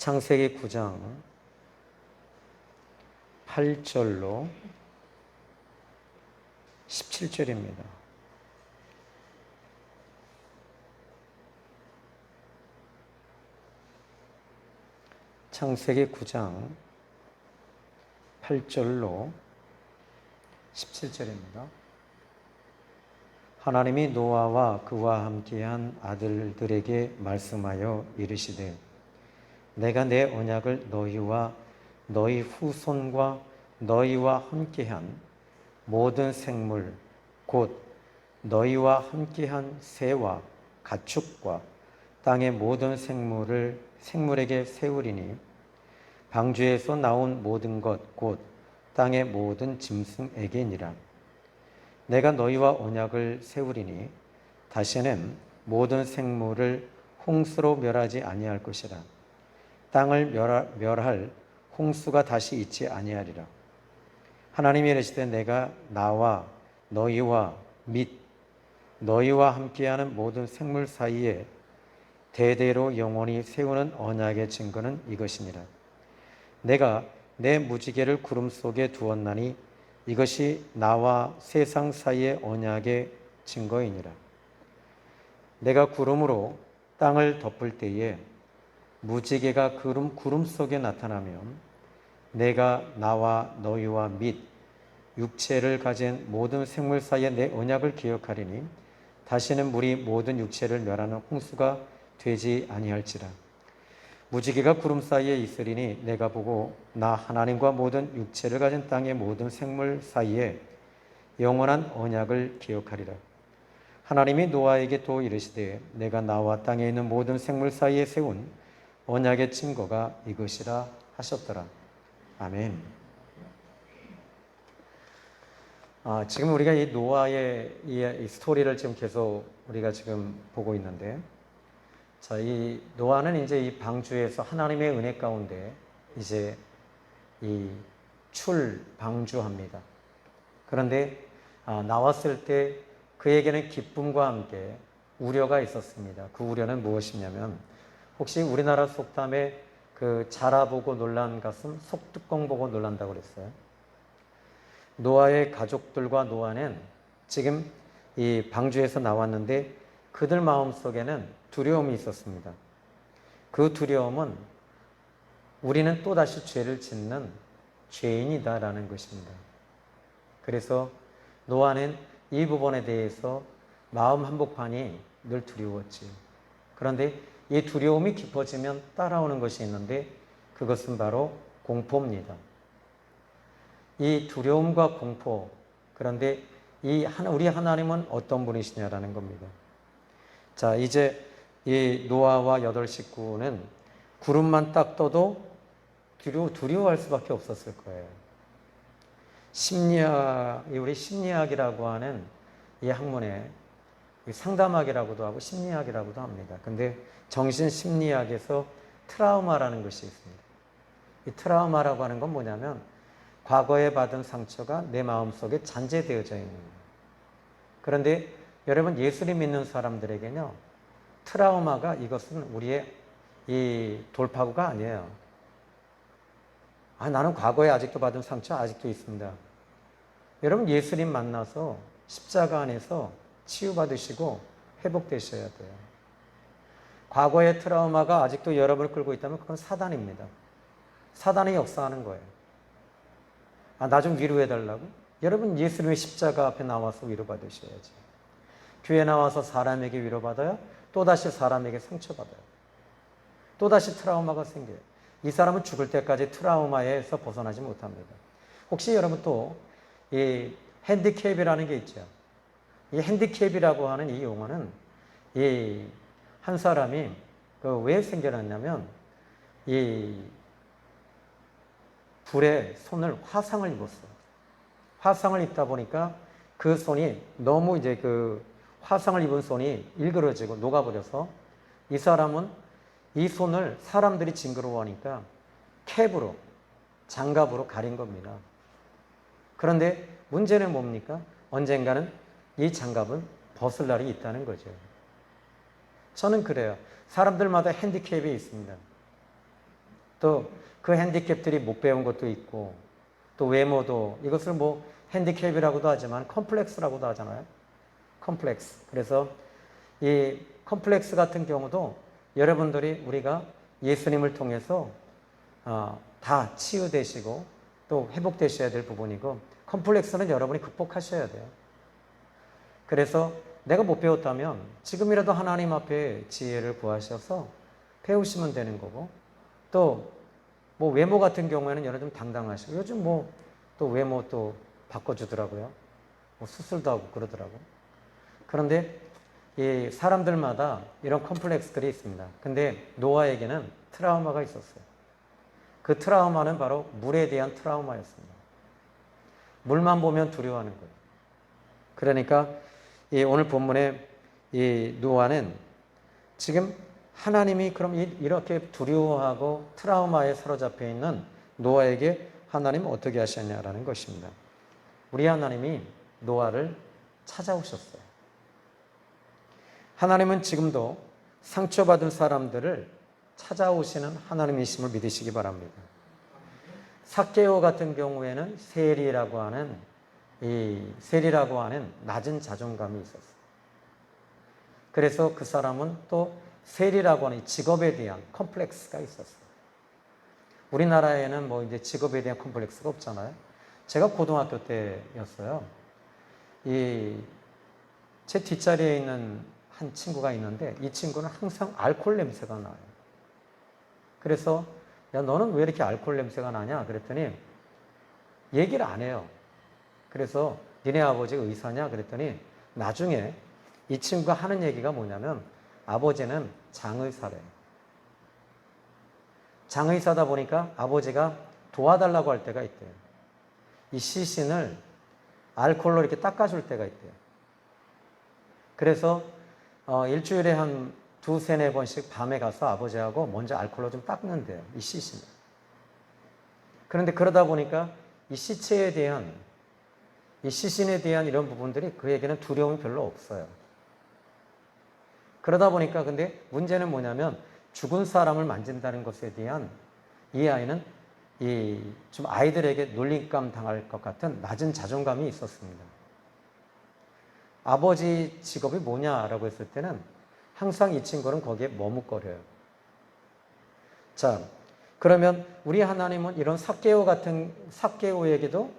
창세기 9장 8절로 17절입니다. 창세기 9장 8절로 17절입니다. 하나님이 노아와 그와 함께한 아들들에게 말씀하여 이르시되 내가 내 언약을 너희와 너희 후손과 너희와 함께한 모든 생물 곧 너희와 함께한 새와 가축과 땅의 모든 생물에게 세우리니 방주에서 나온 모든 것 곧 땅의 모든 짐승에게니라. 내가 너희와 언약을 세우리니 다시는 모든 생물을 홍수로 멸하지 아니할 것이라. 땅을 멸할 홍수가 다시 있지 아니하리라. 하나님이 이르시되 내가 나와 너희와 및 너희와 함께하는 모든 생물 사이에 대대로 영원히 세우는 언약의 증거는 이것이니라. 내가 내 무지개를 구름 속에 두었나니 이것이 나와 세상 사이의 언약의 증거이니라. 내가 구름으로 땅을 덮을 때에 무지개가 구름 속에 나타나면 내가 나와 너희와 및 육체를 가진 모든 생물 사이에 내 언약을 기억하리니 다시는 물이 모든 육체를 멸하는 홍수가 되지 아니할지라. 무지개가 구름 사이에 있으리니 내가 보고 나 하나님과 모든 육체를 가진 땅의 모든 생물 사이에 영원한 언약을 기억하리라. 하나님이 노아에게 또 이르시되 내가 나와 땅에 있는 모든 생물 사이에 세운 언약의 증거가 이것이라 하셨더라. 아멘. 지금 우리가 이 노아의 이 스토리를 지금 계속 우리가 지금 보고 있는데, 자, 이 노아는 이제 이 방주에서 하나님의 은혜 가운데 이제 이 방주합니다. 그런데 나왔을 때 그에게는 기쁨과 함께 우려가 있었습니다. 그 우려는 무엇이냐면, 혹시 우리나라 속담에 그 자라보고 놀란 가슴 속뚜껑 보고 놀란다고 그랬어요. 노아의 가족들과 노아는 지금 이 방주에서 나왔는데 그들 마음속에는 두려움이 있었습니다. 그 두려움은 우리는 또다시 죄를 짓는 죄인이다라는 것입니다. 그래서 노아는 이 부분에 대해서 마음 한복판이 늘 두려웠지. 그런데 이 두려움이 깊어지면 따라오는 것이 있는데 그것은 바로 공포입니다. 이 두려움과 공포, 그런데 우리 하나님은 어떤 분이시냐라는 겁니다. 자, 이제 이 노아와 8 식구는 구름만 딱 떠도 두려워할 수밖에 없었을 거예요. 우리 심리학이라고 하는 이 학문에 상담학이라고도 하고 심리학이라고도 합니다. 근데 정신심리학에서 트라우마라는 것이 있습니다. 이 트라우마라고 하는 건 뭐냐면 과거에 받은 상처가 내 마음속에 잔재되어져 있는 거예요. 그런데 여러분, 예수를 믿는 사람들에게는요, 트라우마가 이것은 우리의 이 돌파구가 아니에요. 나는 과거에 아직도 받은 상처 아직도 있습니다. 여러분, 예수님 만나서 십자가 안에서 치유받으시고 회복되셔야 돼요. 과거의 트라우마가 아직도 여러분을 끌고 있다면 그건 사단입니다. 사단이 역사하는 거예요. 나 좀 위로해달라고? 여러분, 예수님의 십자가 앞에 나와서 위로받으셔야지. 교회 나와서 사람에게 위로받아요? 또다시 사람에게 상처받아요. 또다시 트라우마가 생겨요. 이 사람은 죽을 때까지 트라우마에서 벗어나지 못합니다. 혹시 여러분 또 이 핸디캡이라는 게 있죠. 이 핸디캡이라고 하는 이 용어는 이 한 사람이 왜 생겨났냐면 이 불에 손을 화상을 입었어요. 화상을 입다 보니까 그 손이 너무 이제 그 화상을 입은 손이 일그러지고 녹아버려서 이 사람은 이 손을 사람들이 징그러워하니까 캡으로, 장갑으로 가린 겁니다. 그런데 문제는 뭡니까? 언젠가는 이 장갑은 벗을 날이 있다는 거죠. 저는 그래요. 사람들마다 핸디캡이 있습니다. 또 그 핸디캡들이 못 배운 것도 있고, 또 외모도, 이것을 뭐 핸디캡이라고도 하지만 컴플렉스라고도 하잖아요. 컴플렉스. 그래서 이 컴플렉스 같은 경우도 여러분들이 우리가 예수님을 통해서 다 치유되시고 또 회복되셔야 될 부분이고, 컴플렉스는 여러분이 극복하셔야 돼요. 그래서 내가 못 배웠다면 지금이라도 하나님 앞에 지혜를 구하셔서 배우시면 되는 거고, 또 뭐 외모 같은 경우에는 여러분 좀 당당하시고, 요즘 뭐 또 외모 또 바꿔주더라고요. 뭐 수술도 하고 그러더라고. 그런데 이 사람들마다 이런 컴플렉스들이 있습니다. 근데 노아에게는 트라우마가 있었어요. 그 트라우마는 바로 물에 대한 트라우마였습니다. 물만 보면 두려워하는 거예요. 그러니까 이 오늘 본문의 이 노아는 지금 하나님이 그럼 이렇게 두려워하고 트라우마에 사로잡혀 있는 노아에게 하나님은 어떻게 하셨냐라는 것입니다. 우리 하나님이 노아를 찾아오셨어요. 하나님은 지금도 상처받은 사람들을 찾아오시는 하나님이심을 믿으시기 바랍니다. 삭개오 같은 경우에는 세리라고 하는 낮은 자존감이 있었어요. 그래서 그 사람은 또 세리라고 하는 직업에 대한 컴플렉스가 있었어요. 우리나라에는 뭐 이제 직업에 대한 컴플렉스가 없잖아요. 제가 고등학교 때였어요. 제 뒷자리에 있는 한 친구가 있는데 이 친구는 항상 알코올 냄새가 나요. 그래서 야, 너는 왜 이렇게 알코올 냄새가 나냐? 그랬더니 얘기를 안 해요. 그래서 니네 아버지가 의사냐? 그랬더니 나중에 이 친구가 하는 얘기가 뭐냐면 아버지는 장의사래요. 장의사다 보니까 아버지가 도와달라고 할 때가 있대요. 이 시신을 알코올로 이렇게 닦아줄 때가 있대요. 그래서 일주일에 한 두세 네 번씩 밤에 가서 아버지하고 먼저 알코올로 좀 닦는데요. 이 시신을. 그런데 그러다 보니까 이 시체에 대한, 이 시신에 대한 이런 부분들이 그에게는 두려움이 별로 없어요. 그러다 보니까 근데 문제는 뭐냐면 죽은 사람을 만진다는 것에 대한 이 아이는 좀 아이들에게 놀림감 당할 것 같은 낮은 자존감이 있었습니다. 아버지 직업이 뭐냐라고 했을 때는 항상 이 친구는 거기에 머뭇거려요. 자, 그러면 우리 하나님은 이런 삭개오에게도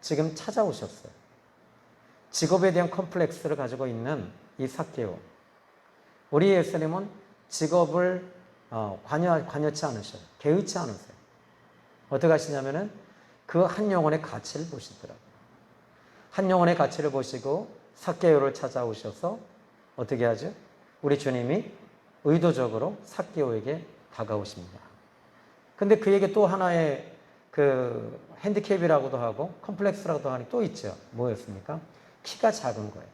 지금 찾아오셨어요. 직업에 대한 컴플렉스를 가지고 있는 이 삭개오. 우리 예수님은 직업을 관여치 않으셔요. 개의치 않으세요. 어떻게 하시냐면은 그 한 영혼의 가치를 보시더라고요. 한 영혼의 가치를 보시고 삭개오를 찾아오셔서 어떻게 하죠? 우리 주님이 의도적으로 삭개오에게 다가오십니다. 근데 그에게 또 하나의 그 핸디캡이라고도 하고 컴플렉스라고도 하니 또 있죠. 뭐였습니까? 키가 작은 거예요.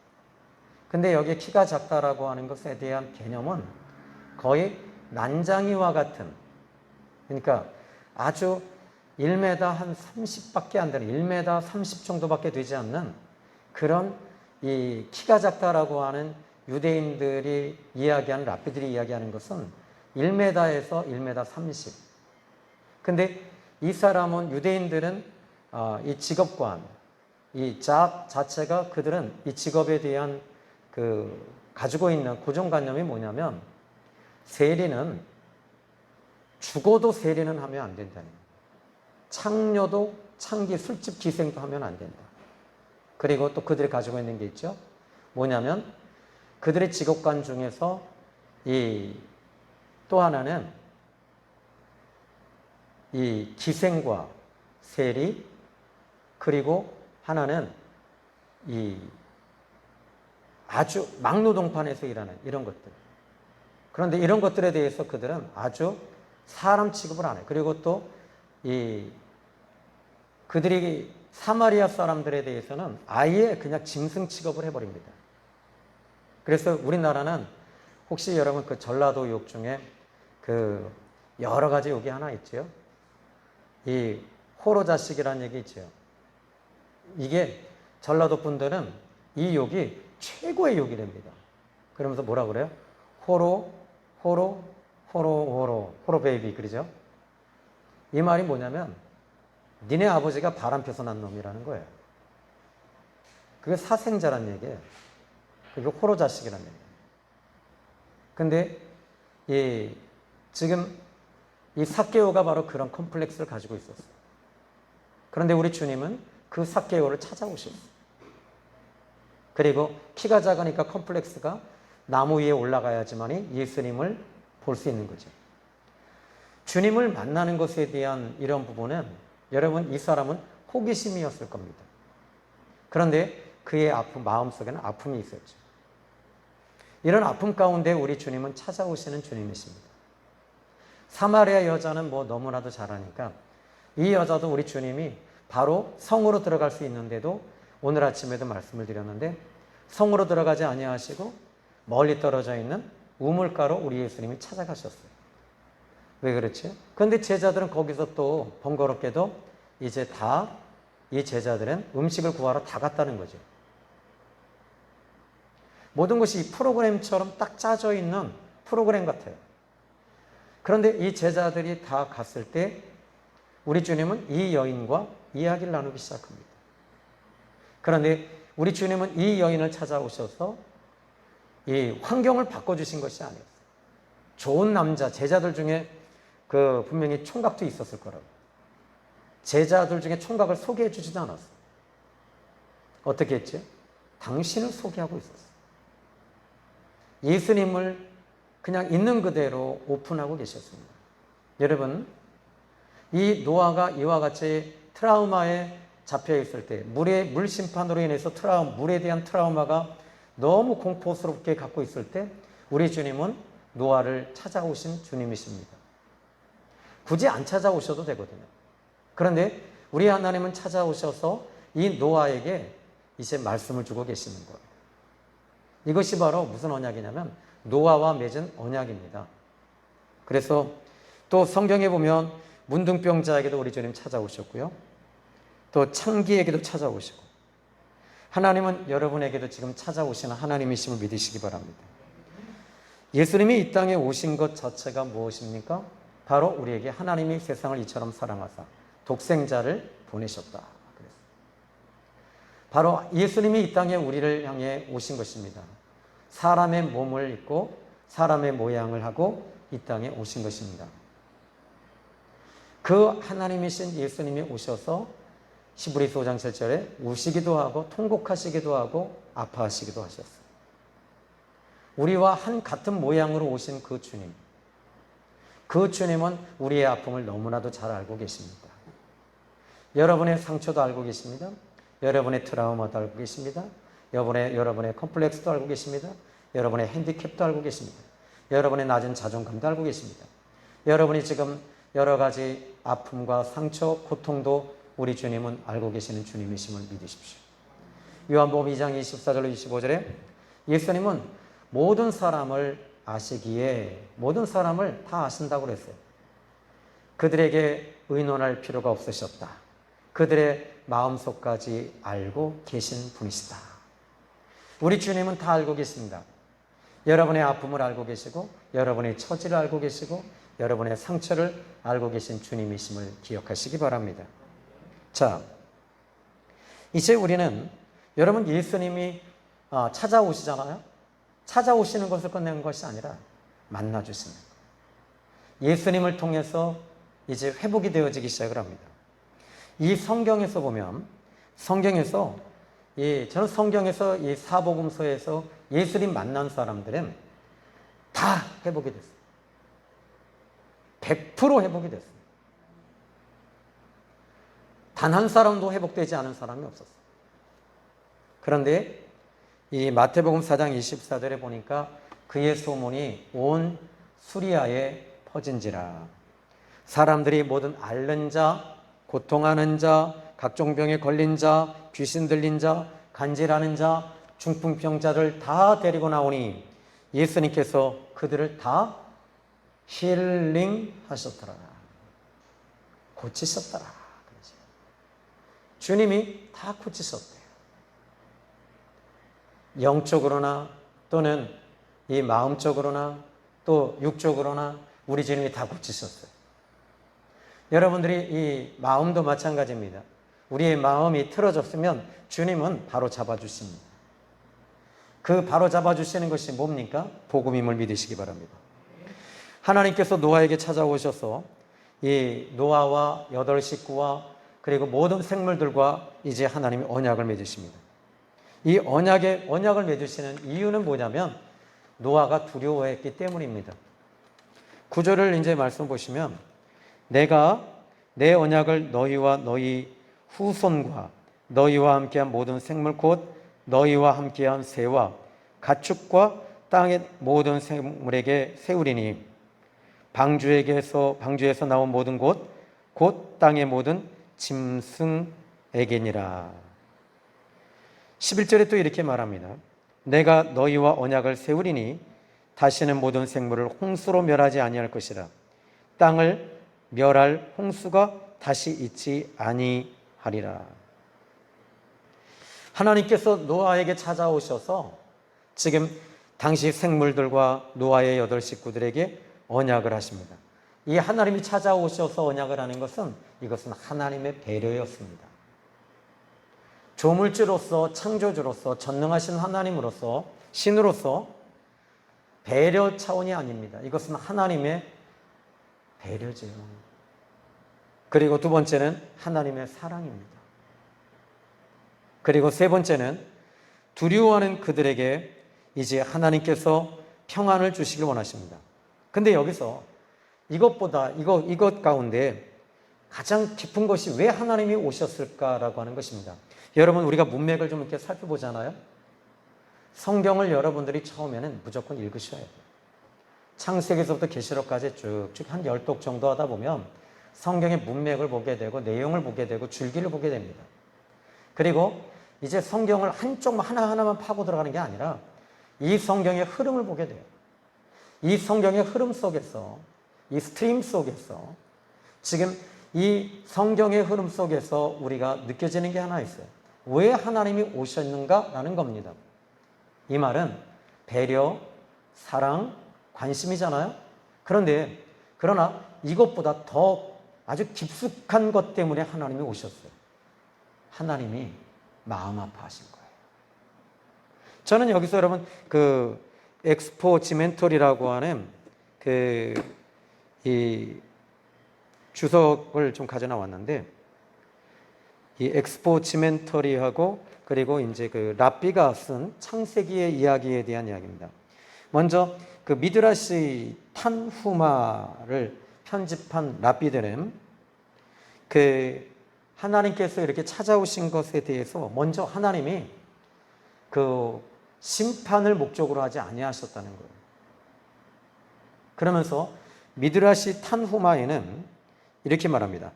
근데 여기에 키가 작다라고 하는 것에 대한 개념은 거의 난장이와 같은, 그러니까 아주 1m 한 30밖에 안 되는, 1m 30 정도밖에 되지 않는 그런 이 키가 작다라고 하는 유대인들이 이야기하는, 랍비들이 이야기하는 것은 1m에서 1m 30. 근데 이 사람은, 유대인들은 이 직업관, 이 잡 자체가, 그들은 이 직업에 대한 가지고 있는 고정관념이 뭐냐면 세리는 죽어도 세리는 하면 안 된다는 거예요. 창녀도 창기, 술집 기생도 하면 안 된다. 그리고 또 그들이 가지고 있는 게 있죠. 뭐냐면 그들의 직업관 중에서 또 하나는 이 기생과 세리, 그리고 하나는 아주 막노동판에서 일하는 이런 것들. 그런데 이런 것들에 대해서 그들은 아주 사람 취급을 안 해요. 그리고 또 그들이 사마리아 사람들에 대해서는 아예 그냥 짐승 취급을 해버립니다. 그래서 우리나라는 혹시 여러분 그 전라도 욕 중에 그 여러 가지 욕이 하나 있죠. 이 호로 자식이라는 얘기 있죠. 이게 전라도 분들은 이 욕이 최고의 욕이랍니다. 그러면서 뭐라 그래요? 호로 베이비, 그러죠? 이 말이 뭐냐면 니네 아버지가 바람 펴서 난 놈이라는 거예요. 그게 사생자란 얘기예요. 그게 호로 자식이란 얘기예요. 근데 지금 이 삭개오가 바로 그런 컴플렉스를 가지고 있었어요. 그런데 우리 주님은 그 삭개오를 찾아오셨어요. 그리고 키가 작으니까 컴플렉스가 나무 위에 올라가야지만이 예수님을 볼 수 있는 거죠. 주님을 만나는 것에 대한 이런 부분은 여러분 이 사람은 호기심이었을 겁니다. 그런데 그의 마음속에는 아픔이 있었죠. 이런 아픔 가운데 우리 주님은 찾아오시는 주님이십니다. 사마리아 여자는 뭐 너무나도 잘하니까 이 여자도 우리 주님이 바로 성으로 들어갈 수 있는데도 오늘 아침에도 말씀을 드렸는데 성으로 들어가지 아니하시고 멀리 떨어져 있는 우물가로 우리 예수님이 찾아가셨어요. 왜 그렇지? 그런데 제자들은 거기서 또 번거롭게도 이제 다 이 제자들은 음식을 구하러 다 갔다는 거죠. 모든 것이 이 프로그램처럼 딱 짜져 있는 프로그램 같아요. 그런데 이 제자들이 다 갔을 때 우리 주님은 이 여인과 이야기를 나누기 시작합니다. 그런데 우리 주님은 이 여인을 찾아오셔서 이 환경을 바꿔주신 것이 아니었어요. 좋은 남자, 제자들 중에 분명히 총각도 있었을 거라고. 제자들 중에 총각을 소개해 주지도 않았어요. 어떻게 했지? 당신을 소개하고 있었어요. 예수님을 그냥 있는 그대로 오픈하고 계셨습니다. 여러분, 이 노아가 이와 같이 트라우마에 잡혀 있을 때, 물 심판으로 인해서 물에 대한 트라우마가 너무 공포스럽게 갖고 있을 때, 우리 주님은 노아를 찾아오신 주님이십니다. 굳이 안 찾아오셔도 되거든요. 그런데 우리 하나님은 찾아오셔서 이 노아에게 이제 말씀을 주고 계시는 거예요. 이것이 바로 무슨 언약이냐면 노아와 맺은 언약입니다. 그래서 또 성경에 보면 문둥병자에게도 우리 주님 찾아오셨고요. 또 창기에게도 찾아오시고 하나님은 여러분에게도 지금 찾아오시는 하나님이심을 믿으시기 바랍니다. 예수님이 이 땅에 오신 것 자체가 무엇입니까? 바로 우리에게 하나님이 세상을 이처럼 사랑하사 독생자를 보내셨다. 바로 예수님이 이 땅에 우리를 향해 오신 것입니다. 사람의 몸을 입고 사람의 모양을 하고 이 땅에 오신 것입니다. 그 하나님이신 예수님이 오셔서 히브리서 5장 7절에 우시기도 하고 통곡하시기도 하고 아파하시기도 하셨어요. 우리와 한 같은 모양으로 오신 그 주님. 그 주님은 우리의 아픔을 너무나도 잘 알고 계십니다. 여러분의 상처도 알고 계십니다. 여러분의 트라우마도 알고 계십니다. 여러분의 컴플렉스도 알고 계십니다. 여러분의 핸디캡도 알고 계십니다. 여러분의 낮은 자존감도 알고 계십니다. 여러분이 지금 여러 가지 아픔과 상처, 고통도 우리 주님은 알고 계시는 주님이심을 믿으십시오. 요한복음 2장 24절로 25절에 예수님은 모든 사람을 아시기에 모든 사람을 다 아신다고 그랬어요. 그들에게 의논할 필요가 없으셨다. 그들의 마음속까지 알고 계신 분이시다. 우리 주님은 다 알고 계십니다. 여러분의 아픔을 알고 계시고 여러분의 처지를 알고 계시고 여러분의 상처를 알고 계신 주님이심을 기억하시기 바랍니다. 자, 이제 우리는 여러분 예수님이 찾아오시잖아요. 찾아오시는 것을 끝내는 것이 아니라 만나주시는 것. 예수님을 통해서 이제 회복이 되어지기 시작을 합니다. 이 성경에서 보면 저는 성경에서 이 사복음서에서 예수님 만난 사람들은 다 회복이 됐어요. 100% 회복이 됐어요. 단 한 사람도 회복되지 않은 사람이 없었어요. 그런데 이 마태복음 4장 24절에 보니까 그의 소문이 온 수리아에 퍼진지라. 사람들이 모든 앓는 자, 고통하는 자, 각종 병에 걸린 자, 귀신 들린 자, 간질하는 자, 중풍병자를 다 데리고 나오니 예수님께서 그들을 다 힐링하셨더라. 고치셨더라. 그러죠. 주님이 다 고치셨대요. 영적으로나 또는 이 마음적으로나 또 육적으로나 우리 주님이 다 고치셨어요. 여러분들이 이 마음도 마찬가지입니다. 우리의 마음이 틀어졌으면 주님은 바로 잡아주십니다. 그 바로 잡아주시는 것이 뭡니까? 복음임을 믿으시기 바랍니다. 하나님께서 노아에게 찾아오셔서 이 노아와 8식구와 그리고 모든 생물들과 이제 하나님이 언약을 맺으십니다. 이 언약을 맺으시는 이유는 뭐냐면 노아가 두려워했기 때문입니다. 9절을 이제 말씀 보시면 내가 내 언약을 너희와 너희 후손과 너희와 함께한 모든 생물 곧 너희와 함께한 새와 가축과 땅의 모든 생물에게 세우리니 방주에서 나온 모든 곧 땅의 모든 짐승에게니라. 11절에 또 이렇게 말합니다. 내가 너희와 언약을 세우리니 다시는 모든 생물을 홍수로 멸하지 아니할 것이라. 땅을 멸할 홍수가 다시 있지 아니하리라. 하나님께서 노아에게 찾아오셔서 지금 당시 생물들과 노아의 8식구들에게 언약을 하십니다. 이 하나님이 찾아오셔서 언약을 하는 것은 이것은 하나님의 배려였습니다. 조물주로서 창조주로서 전능하신 하나님으로서 신으로서 배려 차원이 아닙니다. 이것은 하나님의 배려지요. 그리고 두 번째는 하나님의 사랑입니다. 그리고 세 번째는 두려워하는 그들에게 이제 하나님께서 평안을 주시길 원하십니다. 근데 여기서 이것 가운데 가장 깊은 것이 왜 하나님이 오셨을까라고 하는 것입니다. 여러분, 우리가 문맥을 좀 이렇게 살펴보잖아요. 성경을 여러분들이 처음에는 무조건 읽으셔야 돼요. 창세기에서부터 계시록까지 쭉쭉 한 10독 정도 하다 보면 성경의 문맥을 보게 되고 내용을 보게 되고 줄기를 보게 됩니다. 그리고 이제 성경을 한쪽만 하나하나만 파고 들어가는 게 아니라 이 성경의 흐름을 보게 돼요. 이 성경의 흐름 속에서, 이 스트림 속에서 지금 이 성경의 흐름 속에서 우리가 느껴지는 게 하나 있어요. 왜 하나님이 오셨는가라는 겁니다. 이 말은 배려, 사랑, 관심이잖아요. 그러나 이것보다 더 아주 깊숙한 것 때문에 하나님이 오셨어요. 하나님이 마음 아파하신 거예요. 저는 여기서 여러분 그 엑스포지멘털이라고 하는 이 주석을 좀 가져 나왔는데, 이 엑스포지멘터리하고 그리고 이제 그 랍비가 쓴 창세기의 이야기에 대한 이야기입니다. 먼저 그 미드라시 탄후마를 편집한 랍비들은 하나님께서 이렇게 찾아오신 것에 대해서 먼저 하나님이 그 심판을 목적으로 하지 아니하셨다는 거예요. 그러면서 미드라시 탄후마에는 이렇게 말합니다.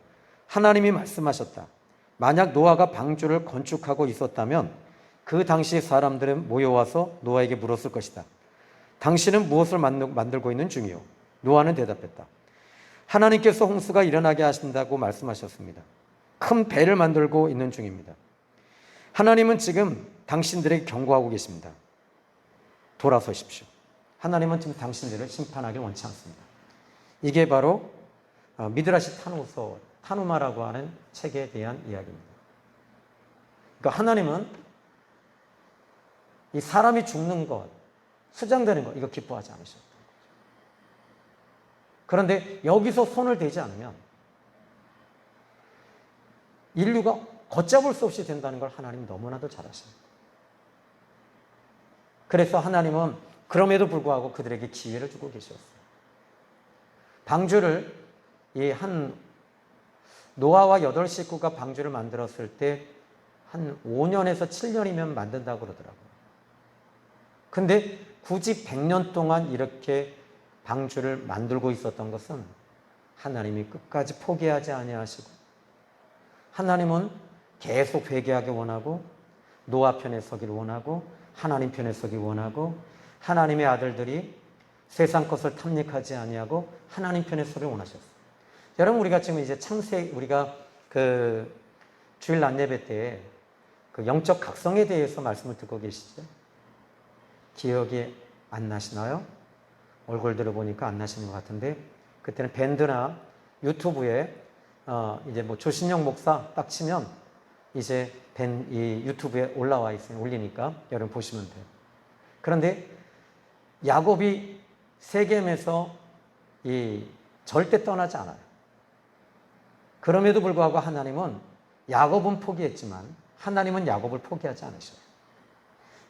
하나님이 말씀하셨다. 만약 노아가 방주를 건축하고 있었다면 그 당시 사람들은 모여와서 노아에게 물었을 것이다. 당신은 무엇을 만들고 있는 중이요? 노아는 대답했다. 하나님께서 홍수가 일어나게 하신다고 말씀하셨습니다. 큰 배를 만들고 있는 중입니다. 하나님은 지금 당신들에게 경고하고 계십니다. 돌아서십시오. 하나님은 지금 당신들을 심판하길 원치 않습니다. 이게 바로 미드라시 타누마라고 하는 책에 대한 이야기입니다. 그러니까 하나님은 이 사람이 죽는 것, 수장되는 것, 이거 기뻐하지 않으셨다. 그런데 여기서 손을 대지 않으면 인류가 걷잡을 수 없이 된다는 걸 하나님이 너무나도 잘 아십니다. 그래서 하나님은 그럼에도 불구하고 그들에게 기회를 주고 계셨어요. 방주를 노아와 8식구가 방주를 만들었을 때 한 5년에서 7년이면 만든다고 그러더라고요. 근데 굳이 100년 동안 이렇게 방주를 만들고 있었던 것은 하나님이 끝까지 포기하지 아니하시고, 하나님은 계속 회개하기 원하고, 노아 편에 서기를 원하고, 하나님 편에 서기 원하고, 하나님의 아들들이 세상 것을 탐닉하지 아니하고 하나님 편에 서기를 원하셨어요. 여러분, 우리가 지금 이제 우리가 주일 낮예배 때 영적 각성에 대해서 말씀을 듣고 계시죠? 기억이 안 나시나요? 얼굴들을 보니까 안 나시는 것 같은데, 그때는 밴드나 유튜브에 이제 뭐 조신영 목사 딱 치면 이제 이 유튜브에 올라와 있어요. 올리니까 여러분 보시면 돼요. 그런데 야곱이 세겜에서 절대 떠나지 않아요. 그럼에도 불구하고 하나님은 야곱은 포기했지만 하나님은 야곱을 포기하지 않으셔요.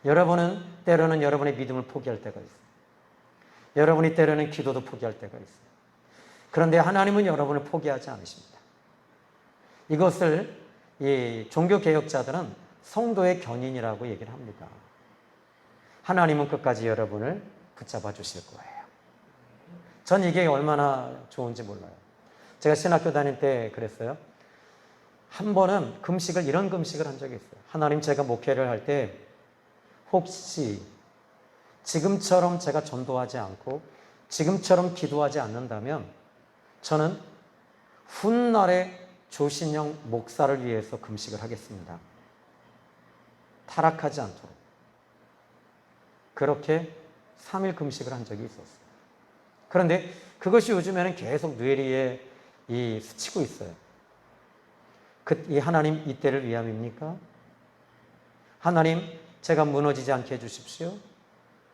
여러분은 때로는 여러분의 믿음을 포기할 때가 있어요. 여러분이 때로는 기도도 포기할 때가 있어요. 그런데 하나님은 여러분을 포기하지 않으십니다. 이것을 이 종교개혁자들은 성도의 견인이라고 얘기를 합니다. 하나님은 끝까지 여러분을 붙잡아 주실 거예요. 전 이게 얼마나 좋은지 몰라요. 제가 신학교 다닐 때 그랬어요. 한 번은 이런 금식을 한 적이 있어요. 하나님, 제가 목회를 할 때 혹시 지금처럼 제가 전도하지 않고 지금처럼 기도하지 않는다면 저는 훗날에 조신영 목사를 위해서 금식을 하겠습니다. 타락하지 않도록. 그렇게 3일 금식을 한 적이 있었어요. 그런데 그것이 요즘에는 계속 뇌리에 스치고 있어요. 이 하나님 이때를 위함입니까? 하나님, 제가 무너지지 않게 해주십시오.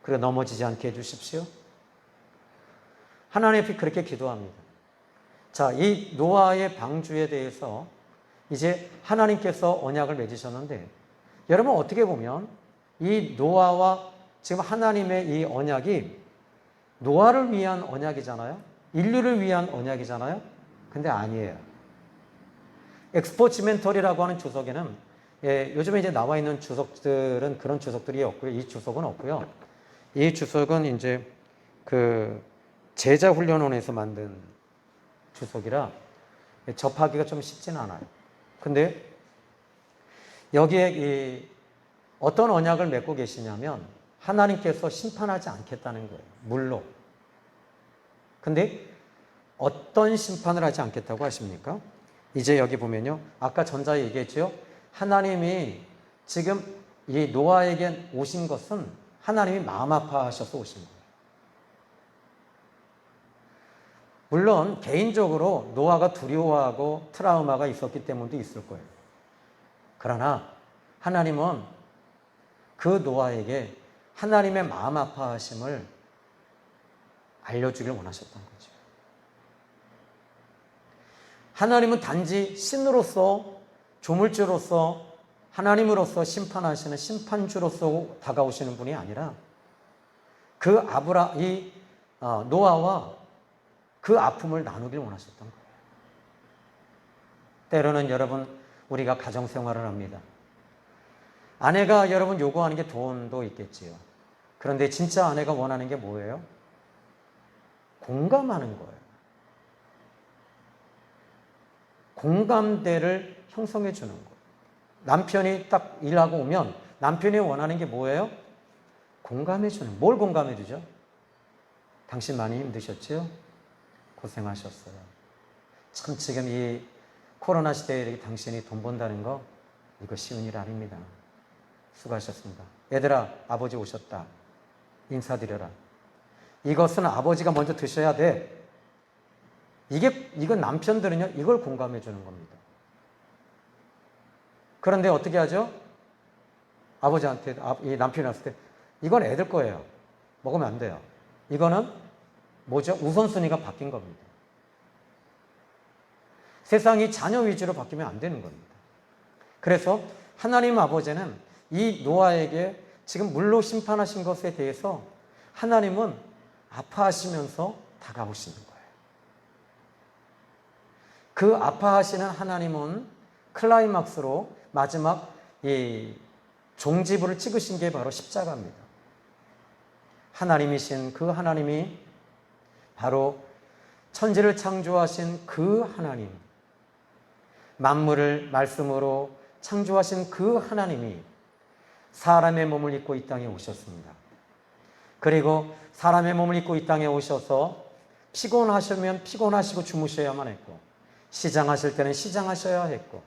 그리고 넘어지지 않게 해주십시오. 하나님 앞에 그렇게 기도합니다. 자, 이 노아의 방주에 대해서 이제 하나님께서 언약을 맺으셨는데, 여러분 어떻게 보면 이 노아와 지금 하나님의 이 언약이 노아를 위한 언약이잖아요. 인류를 위한 언약이잖아요. 근데 아니에요. 엑스포치멘털이라고 하는 주석에는 요즘에 이제 나와 있는 주석들은 그런 주석들이 없고요. 이 주석은 없고요. 이 주석은 이제 그 제자훈련원에서 만든 주석이라 접하기가 좀 쉽지는 않아요. 근데 여기에 어떤 언약을 맺고 계시냐면 하나님께서 심판하지 않겠다는 거예요. 물로. 근데 어떤 심판을 하지 않겠다고 하십니까? 이제 여기 보면요. 아까 전자에 얘기했죠. 하나님이 지금 이 노아에게 오신 것은 하나님이 마음 아파하셔서 오신 거예요. 물론 개인적으로 노아가 두려워하고 트라우마가 있었기 때문도 있을 거예요. 그러나 하나님은 그 노아에게 하나님의 마음 아파하심을 알려주길 원하셨던 거죠. 하나님은 단지 신으로서, 조물주로서, 하나님으로서 심판하시는 심판주로서 다가오시는 분이 아니라 노아와 그 아픔을 나누길 원하셨던 거예요. 때로는 여러분, 우리가 가정생활을 합니다. 아내가 여러분 요구하는 게 돈도 있겠지요. 그런데 진짜 아내가 원하는 게 뭐예요? 공감하는 거예요. 공감대를 형성해 주는 거예요. 남편이 딱 일하고 오면 남편이 원하는 게 뭐예요? 공감해 주는. 뭘 공감해 주죠? 당신 많이 힘드셨죠? 고생하셨어요. 참 지금 이 코로나 시대에 당신이 돈 번다는 거 이거 쉬운 일 아닙니다. 수고하셨습니다. 얘들아, 아버지 오셨다. 인사드려라. 이것은 아버지가 먼저 드셔야 돼. 이건 남편들은요, 이걸 공감해 주는 겁니다. 그런데 어떻게 하죠? 아버지한테, 이 남편이 왔을 때, 이건 애들 거예요. 먹으면 안 돼요. 이거는 뭐죠? 우선순위가 바뀐 겁니다. 세상이 자녀 위주로 바뀌면 안 되는 겁니다. 그래서 하나님 아버지는 이 노아에게 지금 물로 심판하신 것에 대해서 하나님은 아파하시면서 다가오시는 거예요. 그 아파하시는 하나님은 클라이막스로 마지막 이 종지부를 찍으신 게 바로 십자가입니다. 하나님이신 그 하나님이 바로 천지를 창조하신 그 하나님, 만물을 말씀으로 창조하신 그 하나님이 사람의 몸을 입고 이 땅에 오셨습니다. 그리고 사람의 몸을 입고 이 땅에 오셔서 피곤하시면 피곤하시고 주무셔야만 했고, 시장하실 때는 시장하셔야 했고,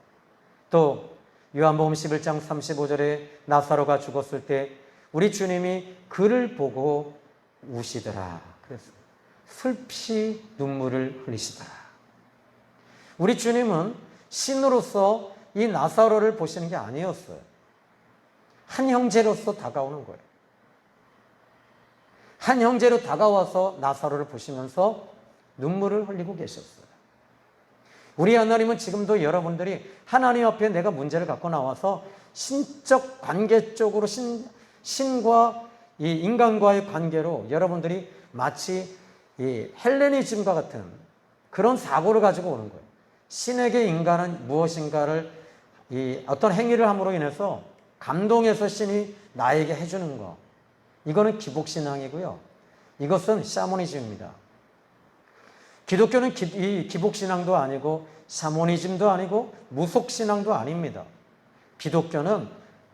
또 요한복음 11장 35절에 나사로가 죽었을 때 우리 주님이 그를 보고 우시더라. 그래서 슬피 눈물을 흘리시더라. 우리 주님은 신으로서 이 나사로를 보시는 게 아니었어요. 한 형제로서 다가오는 거예요. 한 형제로 다가와서 나사로를 보시면서 눈물을 흘리고 계셨어요. 우리 하나님은 지금도 여러분들이 하나님 앞에 내가 문제를 갖고 나와서 신적 관계 쪽으로 신과 이 인간과의 관계로 여러분들이 마치 이 헬레니즘과 같은 그런 사고를 가지고 오는 거예요. 신에게 인간은 무엇인가를 이 어떤 행위를 함으로 인해서 감동해서 신이 나에게 해주는 거. 이거는 기복신앙이고요. 이것은 샤머니즘입니다. 기독교는 이 기복신앙도 아니고 샤머니즘도 아니고 무속신앙도 아닙니다. 기독교는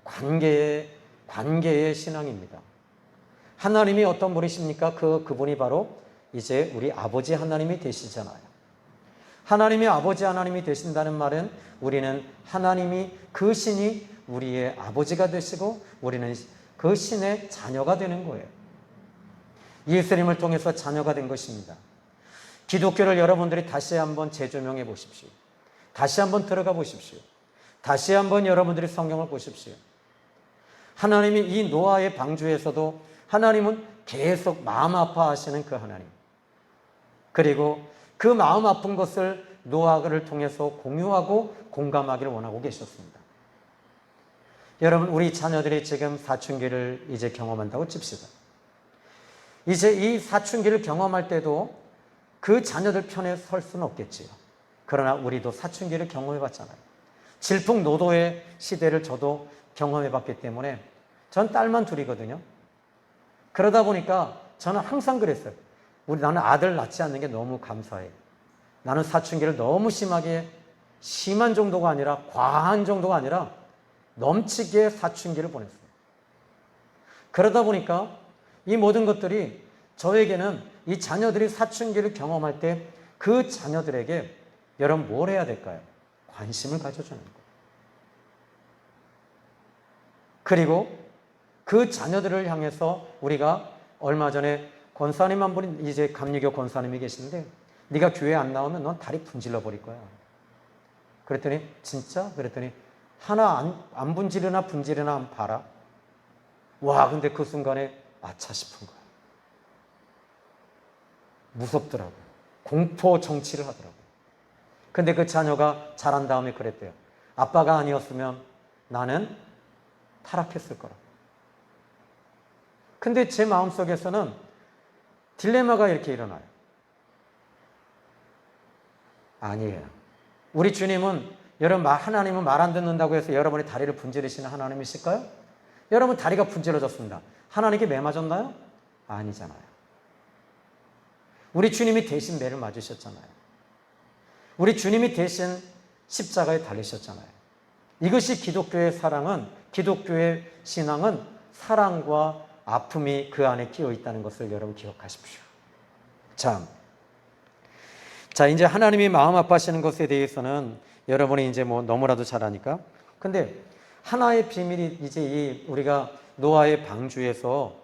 관계의 신앙입니다. 하나님이 어떤 분이십니까? 그분이 바로 이제 우리 아버지 하나님이 되시잖아요. 하나님이 아버지 하나님이 되신다는 말은 우리는 하나님이 그 신이 우리의 아버지가 되시고 우리는 그 신의 자녀가 되는 거예요. 예수님을 통해서 자녀가 된 것입니다. 기독교를 여러분들이 다시 한번 재조명해 보십시오. 다시 한번 들어가 보십시오. 다시 한번 여러분들이 성경을 보십시오. 하나님이 이 노아의 방주에서도 하나님은 계속 마음 아파하시는 그 하나님. 그리고 그 마음 아픈 것을 노아를 통해서 공유하고 공감하기를 원하고 계셨습니다. 여러분, 우리 자녀들이 지금 사춘기를 이제 경험한다고 칩시다. 이제 이 사춘기를 경험할 때도 그 자녀들 편에 설 수는 없겠지요. 그러나 우리도 사춘기를 경험해 봤잖아요. 질풍노도의 시대를 저도 경험해 봤기 때문에 전 딸만 둘이거든요. 그러다 보니까 저는 항상 그랬어요. 나는 아들 낳지 않는 게 너무 감사해. 나는 사춘기를 너무 심한 정도가 아니라 과한 정도가 아니라 넘치게 사춘기를 보냈어요. 그러다 보니까 이 모든 것들이 저에게는 이 자녀들이 사춘기를 경험할 때 그 자녀들에게 여러분 뭘 해야 될까요? 관심을 가져주는 거예요. 그리고 그 자녀들을 향해서 우리가 얼마 전에 권사님 한 분이 이제 감리교 권사님이 계신데 네가 교회 안 나오면 넌 다리 분질러 버릴 거야. 그랬더니 진짜? 그랬더니 하나 안 분지르나 분지르나 한번 봐라. 와, 근데 그 순간에 아차 싶은 거야. 무섭더라고요. 공포 정치를 하더라고요. 근데 그 자녀가 자란 다음에 그랬대요. 아빠가 아니었으면 나는 타락했을 거라고. 근데 제 마음속에서는 딜레마가 이렇게 일어나요. 아니에요. 우리 주님은 여러분 하나님은 말 안 듣는다고 해서 여러분의 다리를 분질르시는 하나님이실까요? 여러분 다리가 분질러졌습니다. 하나님께 매 맞았나요? 아니잖아요. 우리 주님이 대신 매를 맞으셨잖아요. 우리 주님이 대신 십자가에 달리셨잖아요. 이것이 기독교의 사랑은, 기독교의 신앙은 사랑과 아픔이 그 안에 끼어 있다는 것을 여러분 기억하십시오. 자, 이제 하나님이 마음 아파하시는 것에 대해서는 여러분이 이제 뭐 너무나도 잘 아니까. 근데 하나의 비밀이 이제 우리가 노아의 방주에서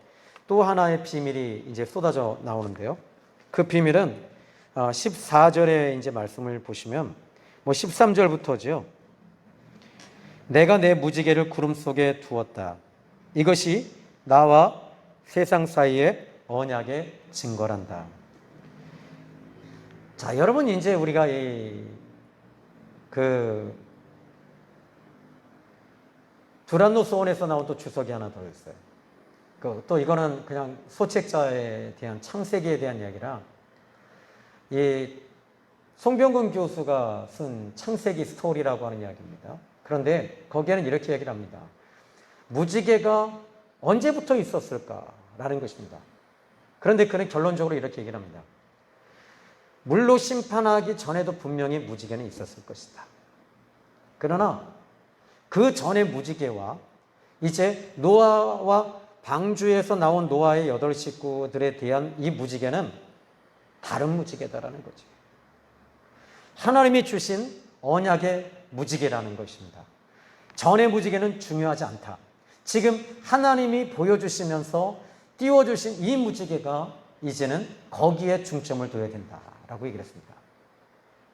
또 하나의 비밀이 이제 쏟아져 나오는데요. 그 비밀은 14절에 이제 말씀을 보시면 뭐 13절부터죠. 내가 내 무지개를 구름 속에 두었다. 이것이 나와 세상 사이의 언약의 증거란다. 자, 여러분 이제 우리가 두란노 소원에서 나온 또 주석이 하나 더 있어요. 또 이거는 그냥 소책자에 대한 창세기에 대한 이야기라 이 송병근 교수가 쓴 창세기 스토리라고 하는 이야기입니다. 그런데 거기에는 이렇게 얘기를 합니다. 무지개가 언제부터 있었을까라는 것입니다. 그런데 그는 결론적으로 이렇게 얘기를 합니다. 물로 심판하기 전에도 분명히 무지개는 있었을 것이다. 그러나 그 전에 무지개와 이제 노아와 방주에서 나온 노아의 8 식구들에 대한 이 무지개는 다른 무지개다라는 거죠. 하나님이 주신 언약의 무지개라는 것입니다. 전의 무지개는 중요하지 않다. 지금 하나님이 보여주시면서 띄워주신 이 무지개가 이제는 거기에 중점을 둬야 된다라고 얘기를 했습니다.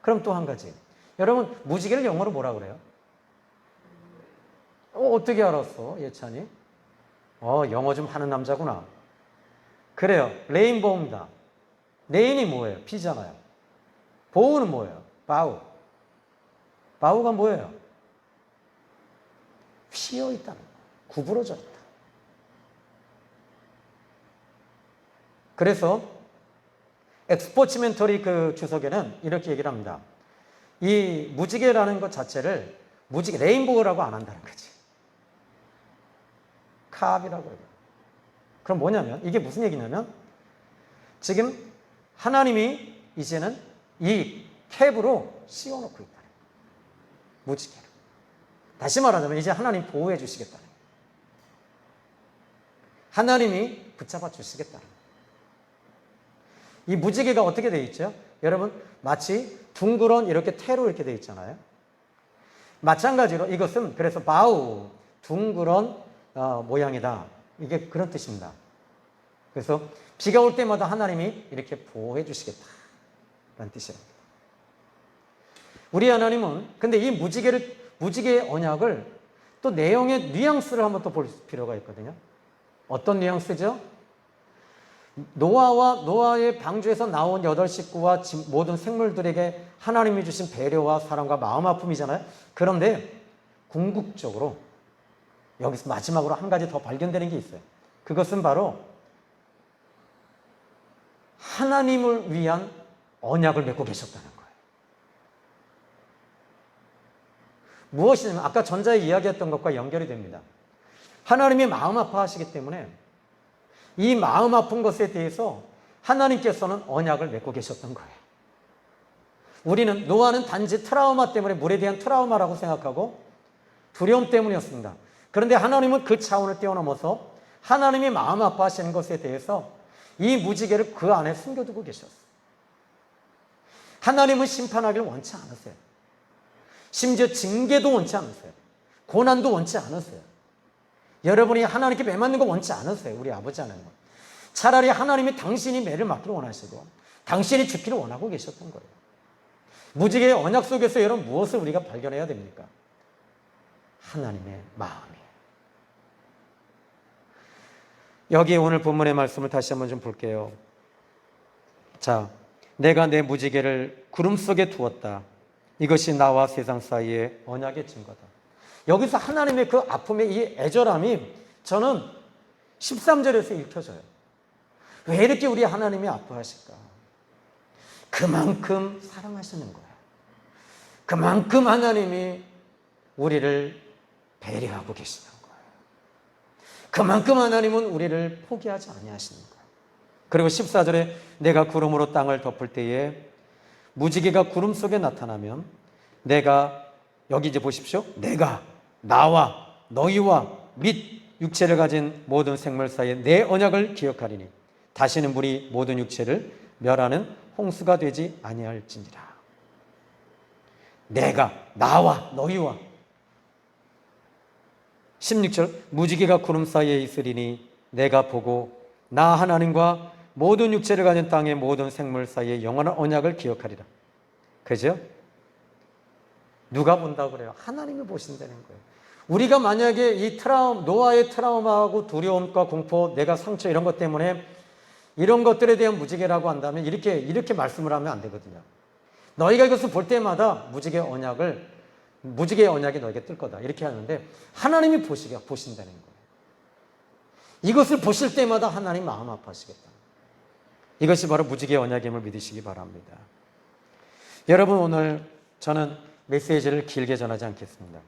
그럼 또 한 가지. 여러분, 무지개를 영어로 뭐라 그래요? 어떻게 알았어, 예찬이? 영어 좀 하는 남자구나. 그래요. 레인보우입니다. 레인이 뭐예요? 비잖아요. 보우는 뭐예요? 바우. 바우가 뭐예요? 휘어 있다는 거예요. 구부러져 있다. 그래서 엑스포치멘터리 그 주석에는 이렇게 얘기를 합니다. 이 무지개라는 것 자체를 무지개, 레인보우라고 안 한다는 거지. 카압이라고 해요. 그럼 뭐냐면, 이게 무슨 얘기냐면, 지금 하나님이 이제는 이 캡으로 씌워놓고 있다는 거예요. 무지개를. 다시 말하자면 이제 하나님 보호해 주시겠다는 거예요. 하나님이 붙잡아 주시겠다는 거예요. 이 무지개가 어떻게 되어 있죠? 여러분, 마치 둥그런 이렇게 태로 이렇게 되어 있잖아요. 마찬가지로 이것은 그래서 바우, 둥그런 모양이다. 이게 그런 뜻입니다. 그래서 비가 올 때마다 하나님이 이렇게 보호해 주시겠다라는 뜻이에요. 우리 하나님은 근데 이 무지개의 언약을 또 내용의 뉘앙스를 한번 또 볼 필요가 있거든요. 어떤 뉘앙스죠? 노아의 방주에서 나온 8식구와 모든 생물들에게 하나님이 주신 배려와 사랑과 마음 아픔이잖아요. 그런데 궁극적으로 여기서 마지막으로 한 가지 더 발견되는 게 있어요. 그것은 바로 하나님을 위한 언약을 맺고 계셨다는 거예요. 무엇이냐면 아까 전자에 이야기했던 것과 연결이 됩니다. 하나님이 마음 아파하시기 때문에 이 마음 아픈 것에 대해서 하나님께서는 언약을 맺고 계셨던 거예요. 우리는 노아는 단지 트라우마 때문에 물에 대한 트라우마라고 생각하고 두려움 때문이었습니다. 그런데 하나님은 그 차원을 뛰어넘어서 하나님이 마음 아파하시는 것에 대해서 이 무지개를 그 안에 숨겨두고 계셨어요. 하나님은 심판하기를 원치 않으세요. 심지어 징계도 원치 않으세요. 고난도 원치 않으세요. 여러분이 하나님께 매 맞는 거 원치 않으세요. 우리 아버지 하나님은. 차라리 하나님이 당신이 매를 맞기를 원하시고 당신이 죽기를 원하고 계셨던 거예요. 무지개의 언약 속에서 여러분 무엇을 우리가 발견해야 됩니까? 하나님의 마음이에요. 여기 오늘 본문의 말씀을 다시 한번 좀 볼게요. 자, 내가 내 무지개를 구름 속에 두었다. 이것이 나와 세상 사이의 언약의 증거다. 여기서 하나님의 그 아픔의 이 애절함이 저는 13절에서 읽혀져요. 왜 이렇게 우리 하나님이 아파하실까? 그만큼 사랑하시는 거예요. 그만큼 하나님이 우리를 배려하고 계시는 거예요. 그만큼 하나님은 우리를 포기하지 아니하시는 거예요. 그리고 14절에 내가 구름으로 땅을 덮을 때에 무지개가 구름 속에 나타나면 내가 여기 이제 보십시오. 내가 나와 너희와 및 육체를 가진 모든 생물 사이에 내 언약을 기억하리니 다시는 물이 모든 육체를 멸하는 홍수가 되지 아니할지니라. 내가 나와 너희와 16절 무지개가 구름 사이에 있으리니 내가 보고 나 하나님과 모든 육체를 가진 땅의 모든 생물 사이에 영원한 언약을 기억하리라. 그죠? 누가 본다고 그래요? 하나님이 보신다는 거예요. 우리가 만약에 이 노아의 트라우마하고 두려움과 공포, 내가 상처 이런 것 때문에 이런 것들에 대한 무지개라고 한다면 이렇게 말씀을 하면 안 되거든요. 너희가 이것을 볼 때마다 무지개의 언약이 너에게 뜰 거다. 이렇게 하는데 하나님이 보신다는 거예요. 이것을 보실 때마다 하나님 마음 아파하시겠다. 이것이 바로 무지개의 언약임을 믿으시기 바랍니다. 여러분, 오늘 저는 메시지를 길게 전하지 않겠습니다.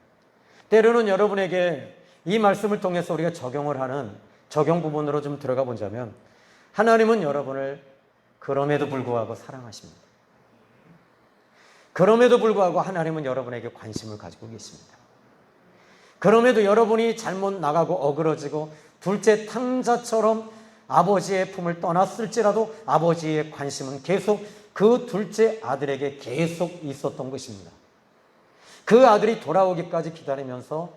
때로는 여러분에게 이 말씀을 통해서 우리가 적용을 하는 적용 부분으로 좀 들어가 보자면 하나님은 여러분을 그럼에도 불구하고 사랑하십니다. 그럼에도 불구하고 하나님은 여러분에게 관심을 가지고 계십니다. 그럼에도 여러분이 잘못 나가고 어그러지고 둘째 탕자처럼 아버지의 품을 떠났을지라도 아버지의 관심은 계속 그 둘째 아들에게 계속 있었던 것입니다. 그 아들이 돌아오기까지 기다리면서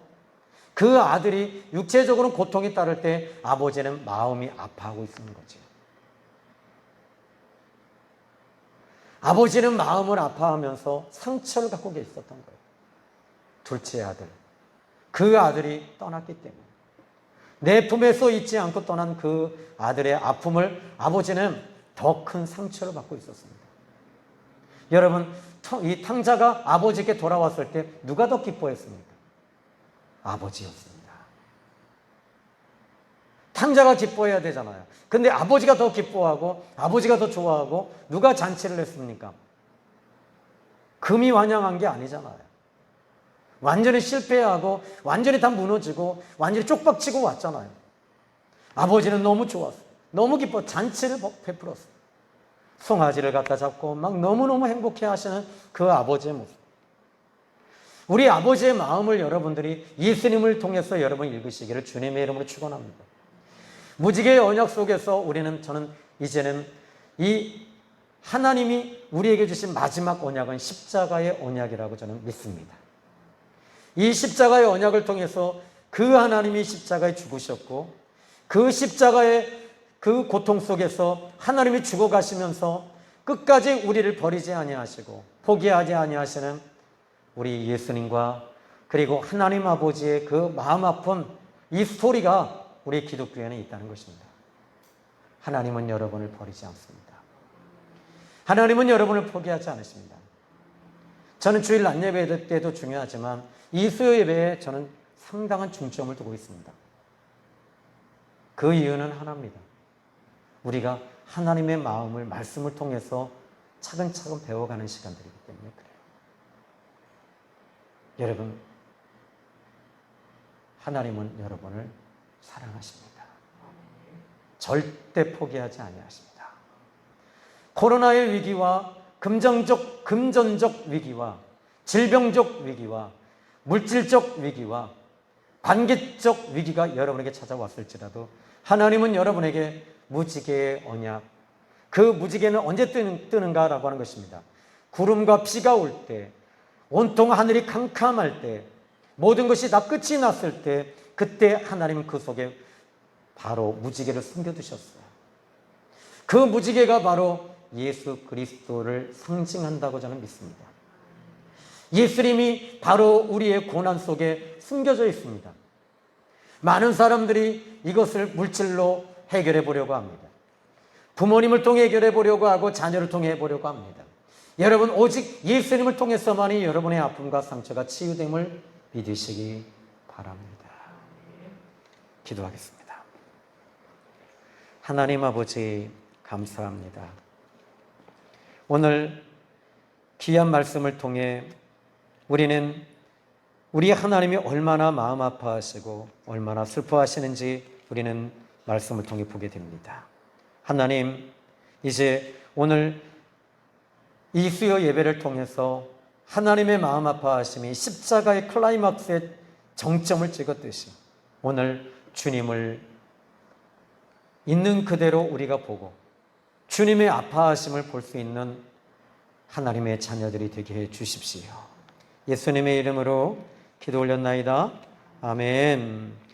그 아들이 육체적으로 고통이 따를 때 아버지는 마음이 아파하고 있는 거죠. 아버지는 마음을 아파하면서 상처를 갖고 계셨던 거예요. 둘째 아들. 그 아들이 떠났기 때문에. 내 품에서 있지 않고 떠난 그 아들의 아픔을 아버지는 더 큰 상처를 받고 있었습니다. 여러분, 이 탕자가 아버지께 돌아왔을 때 누가 더 기뻐했습니까? 아버지였습니다. 탕자가 기뻐해야 되잖아요. 근데 아버지가 더 기뻐하고 아버지가 더 좋아하고 누가 잔치를 했습니까? 금이 환영한 게 아니잖아요. 완전히 실패하고 완전히 다 무너지고 완전히 쪽박치고 왔잖아요. 아버지는 너무 좋았어요. 너무 기뻐 잔치를 베풀었어요. 송아지를 갖다 잡고 막 너무너무 행복해 하시는 그 아버지의 모습. 우리 아버지의 마음을 여러분들이 예수님을 통해서 여러분 읽으시기를 주님의 이름으로 축원합니다. 무지개의 언약 속에서 저는 이제는 이 하나님이 우리에게 주신 마지막 언약은 십자가의 언약이라고 저는 믿습니다. 이 십자가의 언약을 통해서 그 하나님이 십자가에 죽으셨고 그 십자가의 그 고통 속에서 하나님이 죽어가시면서 끝까지 우리를 버리지 아니하시고 포기하지 아니하시는 우리 예수님과 그리고 하나님 아버지의 그 마음 아픈 이 스토리가 우리 기독교에는 있다는 것입니다. 하나님은 여러분을 버리지 않습니다. 하나님은 여러분을 포기하지 않으십니다. 저는 주일 낮 예배 때도 중요하지만 이 수요 예배에 저는 상당한 중점을 두고 있습니다. 그 이유는 하나입니다. 우리가 하나님의 마음을 말씀을 통해서 차근차근 배워가는 시간들이기 때문에 그래요. 여러분, 하나님은 여러분을 사랑하십니다. 절대 포기하지 아니하십니다. 코로나의 위기와 금전적 위기와 질병적 위기와 물질적 위기와 관계적 위기가 여러분에게 찾아왔을지라도 하나님은 여러분에게 무지개의 언약, 그 무지개는 언제 뜨는가라고 하는 것입니다. 구름과 비가 올 때, 온통 하늘이 캄캄할 때, 모든 것이 다 끝이 났을 때, 그때 하나님은 그 속에 바로 무지개를 숨겨두셨어요. 그 무지개가 바로 예수 그리스도를 상징한다고 저는 믿습니다. 예수님이 바로 우리의 고난 속에 숨겨져 있습니다. 많은 사람들이 이것을 물질로 해결해 보려고 합니다. 부모님을 통해 해결해 보려고 하고 자녀를 통해 해보려고 합니다. 여러분, 오직 예수님을 통해서만이 여러분의 아픔과 상처가 치유됨을 믿으시기 바랍니다. 기도하겠습니다. 하나님 아버지, 감사합니다. 오늘 귀한 말씀을 통해 우리는 우리 하나님이 얼마나 마음 아파하시고 얼마나 슬퍼하시는지 우리는 말씀을 통해 보게 됩니다. 하나님, 이제 오늘 이 수요 예배를 통해서 하나님의 마음 아파하심이 십자가의 클라이막스의 정점을 찍었듯이 오늘 주님을 있는 그대로 우리가 보고 주님의 아파하심을 볼 수 있는 하나님의 자녀들이 되게 해 주십시오. 예수님의 이름으로 기도 올렸나이다. 아멘.